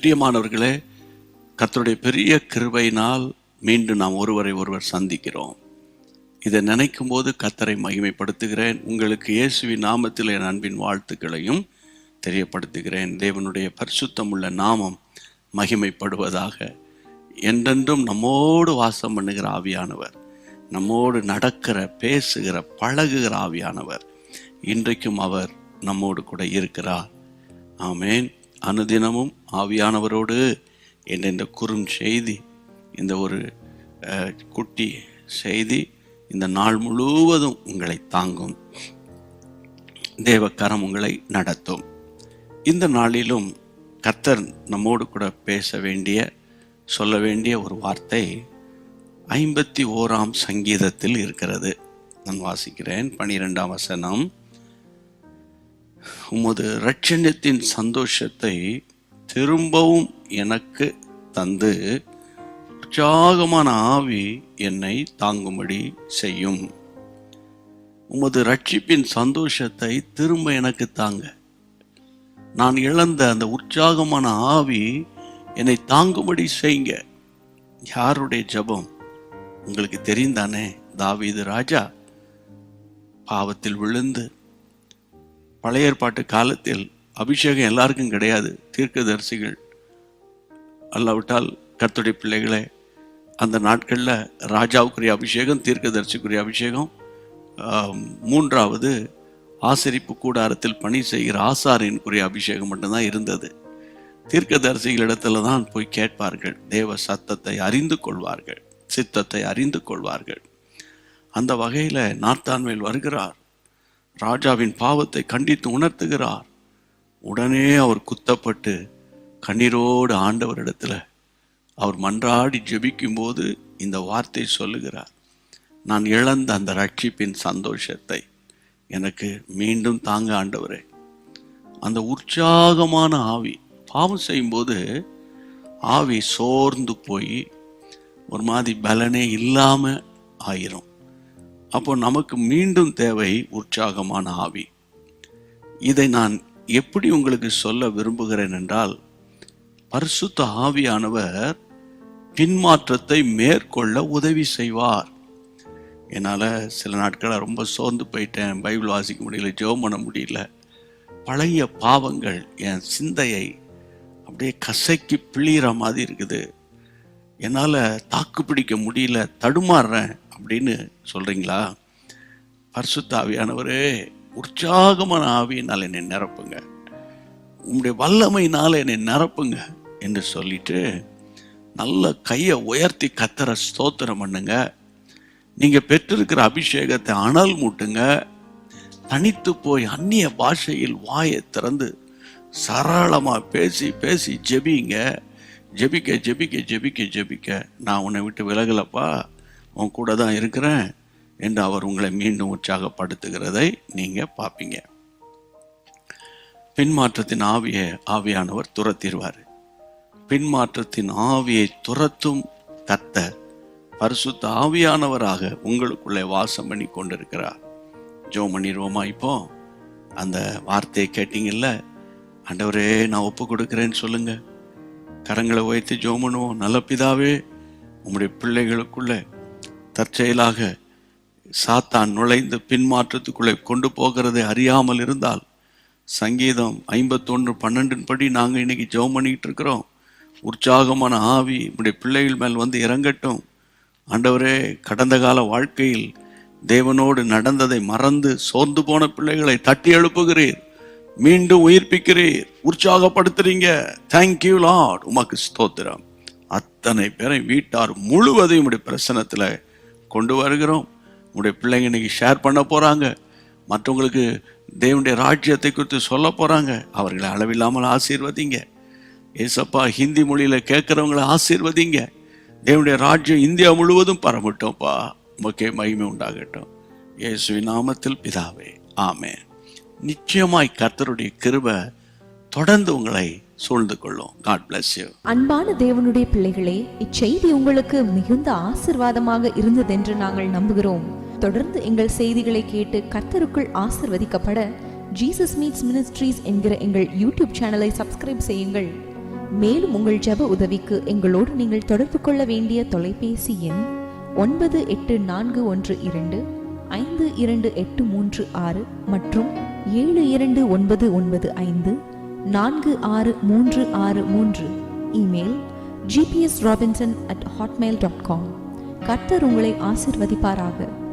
பிரியமானவர்களே, கர்த்தருடைய பெரிய கிருபையினால் மீண்டும் நாம் ஒருவரை ஒருவர் சந்திக்கிறோம். இதை நினைக்கும் போது கர்த்தரை மகிமைப்படுத்துகிறேன். உங்களுக்கு இயேசுவின் நாமத்தில் என் அன்பின் வாழ்த்துக்களையும் தெரியப்படுத்துகிறேன். தேவனுடைய பரிசுத்தமுள்ள நாமம் மகிமைப்படுவதாக. என்றென்றும் நம்மோடு வாசம் பண்ணுகிற ஆவியானவர், நம்மோடு நடக்கிற, பேசுகிற, பழகுகிற ஆவியானவர் இன்றைக்கும் அவர் நம்மோடு கூட இருக்கிறார். ஆமேன். அனுதினமும் ஆவியானவரோடு என்ற இந்த குறுஞ்செய்தி, இந்த ஒரு குட்டி செய்தி இந்த நாள் முழுவதும் உங்களை தாங்கும். தேவக்கரம் உங்களை நடத்தும். இந்த நாளிலும் கர்த்தர் நம்மோடு கூட பேச வேண்டிய, சொல்ல வேண்டிய ஒரு வார்த்தை 51ஆம் சங்கீதத்தில் இருக்கிறது. நான் வாசிக்கிறேன். 12ஆம் வசனம். உமது இரட்சண்யத்தின் சந்தோஷத்தை திரும்பவும் எனக்கு தந்து உற்சாகமான ஆவி என்னை தாங்கும்படி செய்யும். உமது ரட்சிப்பின் சந்தோஷத்தை திரும்ப எனக்கு தாங்க. நான் இழந்த அந்த உற்சாகமான ஆவி என்னை தாங்கும்படி செய்யுங்க. யாருடைய ஜெபம் உங்களுக்கு தெரிந்தானே? தாவீது ராஜா பாவத்தில் விழுந்து, பழைய ஏற்பாட்டு காலத்தில் அபிஷேகம் எல்லாருக்கும் கிடையாது. தீர்க்கதரிசிகள் அல்லாவிட்டால் கர்த்தருடைய பிள்ளைகளே, அந்த நாட்களில் ராஜாவுக்குரிய அபிஷேகம், தீர்க்கதரிசிக்குரிய அபிஷேகம், மூன்றாவது ஆசரிப்பு கூடாரத்தில் பணி செய்கிற ஆசாரியனுக்குரிய அபிஷேகம் மட்டும்தான் இருந்தது. தீர்க்கதரிசிகளிடத்துல தான் போய் கேட்பார்கள். தேவ சத்தத்தை அறிந்து கொள்வார்கள், சித்தத்தை அறிந்து கொள்வார்கள். அந்த வகையில் நாத்தான்மேல் வருகிறார். ராஜாவின் பாவத்தை கண்டித்து உணர்த்துகிறார். உடனே அவர் குத்தப்பட்டு கண்ணீரோடு ஆண்டவரிடத்துல அவர் மன்றாடி ஜெபிக்கும் போது இந்த வார்த்தை சொல்லுகிறார். நான் இழந்த அந்த ரட்சிப்பின் சந்தோஷத்தை எனக்கு மீண்டும் தாங்க ஆண்டவரே. அந்த உற்சாகமான ஆவி, பாவம் செய்யும்போது ஆவி சோர்ந்து போய் ஒரு மாதிரி பலனே இல்லாமல் ஆயிரும். அப்போ நமக்கு மீண்டும் தேவை உற்சாகமான ஆவி. இதை நான் எப்படி உங்களுக்கு சொல்ல விரும்புகிறேன் என்றால், பரிசுத்த ஆவியானவர் பின்மாற்றத்தை மேற்கொள்ள உதவி செய்வார். என்னால் சில நாட்களாக ரொம்ப சோர்ந்து போயிட்டேன். பைபிள் வாசிக்க முடியல, ஜெபம் பண்ண முடியல. பழைய பாவங்கள் என் சிந்தையை அப்படியே கசக்கி பிழிகிற மாதிரி இருக்குது. என்னால் தாக்கு பிடிக்க முடியல, தடுமாறுறேன் அப்படின்னு சொல்கிறீங்களா? பரிசுத்த ஆவியானவரே, உற்சாகமான ஆவியினால் என்னை நிரப்புங்க, உங்களுடைய வல்லமையினால் என்னை நிரப்புங்க என்று சொல்லிட்டு நல்ல கையை உயர்த்தி கர்த்தரை ஸ்தோத்திரம் பண்ணுங்க. நீங்கள் பெற்றிருக்கிற அபிஷேகத்தை அனல் மூட்டுங்க. தனித்து போய் அந்நிய பாஷையில் வாயை திறந்து சரளமாக பேசி பேசி ஜெபிங்க. ஜெபிக்க ஜெபிக்க ஜெபிக்க ஜெபிக்க நான் உன்னை விட்டு விலகலப்பா, உன் கூட தான் இருக்கிறேன் என்று அவர் உங்களை மீண்டும் உற்சாகப்படுத்துகிறதை நீங்கள் பார்ப்பீங்க. பின்மாற்றத்தின் ஆவியானவர் துரத்திடுவார். பின்மாற்றத்தின் ஆவியை துரத்தும் கர்த்தர் பரிசுத்த ஆவியானவராக உங்களுக்குள்ளே வாசம் பண்ணி கொண்டிருக்கிறார். ஜெபம் பண்ணிடுவோமா? இப்போ அந்த வார்த்தையை கேட்டீங்கல்ல, ஆண்டவரே நான் ஒப்பு கொடுக்குறேன்னு சொல்லுங்க. கரங்களை உயர்த்தி ஜெபம் பண்ணுவோம். நல்ல பிதாவே, உம்முடைய பிள்ளைகளுக்குள்ளே தற்செயலாக சாத்தான் நுழைந்து பின்மாற்றத்துக்குள்ளே கொண்டு போகிறதை அறியாமல் இருந்தால், சங்கீதம் 51:12 படி நாங்கள் இன்னைக்கு ஜெபம் பண்ணிக்கிட்டு இருக்கிறோம். உற்சாகமான ஆவி உம்முடைய பிள்ளைகள் மேல் வந்து இறங்கட்டும். ஆண்டவரே, கடந்த கால வாழ்க்கையில் தேவனோடு நடந்ததை மறந்து சோர்ந்து போன பிள்ளைகளை தட்டி எழுப்புகிறீர், மீண்டும் உயிர்ப்பிக்கிறீர், உற்சாகப்படுத்துறீங்க. தேங்க்யூ லார்ட், உமக்கு ஸ்தோத்திரம். அத்தனை பேரை வீட்டார் முழுவதையும் உடைய பிரசனத்தில் கொண்டு வருகிறோம். உடைய பிள்ளைங்க இன்னைக்கு ஷேர் பண்ண போகிறாங்க, மற்றவங்களுக்கு தேவனுடைய ராஜ்யத்தை குறித்து சொல்ல போகிறாங்க. அவர்களை அளவில்லாமல் ஆசீர்வதிங்க ஏசப்பா. ஹிந்தி மொழியில் கேட்குறவங்களை ஆசீர்வதிங்க. தேவனுடைய ராஜ்யம் இந்தியா முழுவதும் பரவட்டும்ப்பா. உமக்கே மகிமை உண்டாகட்டும். இயேசுவின் நாமத்தில் பிதாவே, ஆமென். நிச்சயமாய் கர்த்தருடைய கிருபை தொடர்ந்து உங்களை சூழ்ந்து கொள்ளும். God bless you. அன்பான தேவனுடைய பிள்ளைகளே, இச்செய்தி உங்களுக்கு மிகுந்த ஆசீர்வாதமாக இருந்ததென்று நாங்கள் நம்புகிறோம். தொடர்ந்து எங்கள் செய்திகளை கேட்டு கர்த்தருக்குள் ஆசீர்வதிக்கப்பட ஜீசஸ் மீட்ஸ் மினிஸ்ட்ரீஸ் என்கிற எங்கள் யூடியூப் சேனலை சப்ஸ்கிரைப் செய்யுங்கள். மேலும் உங்கள் ஜெப உதவிக்கு எங்களோடு நீங்கள் தொடர்பு கொள்ள வேண்டிய தொலைபேசி எண் 9842252836 மற்றும் 7299546363. Email gpsrobinson@hotmail.com. கர்த்தர் உங்களை ஆசீர்வதிப்பாராக.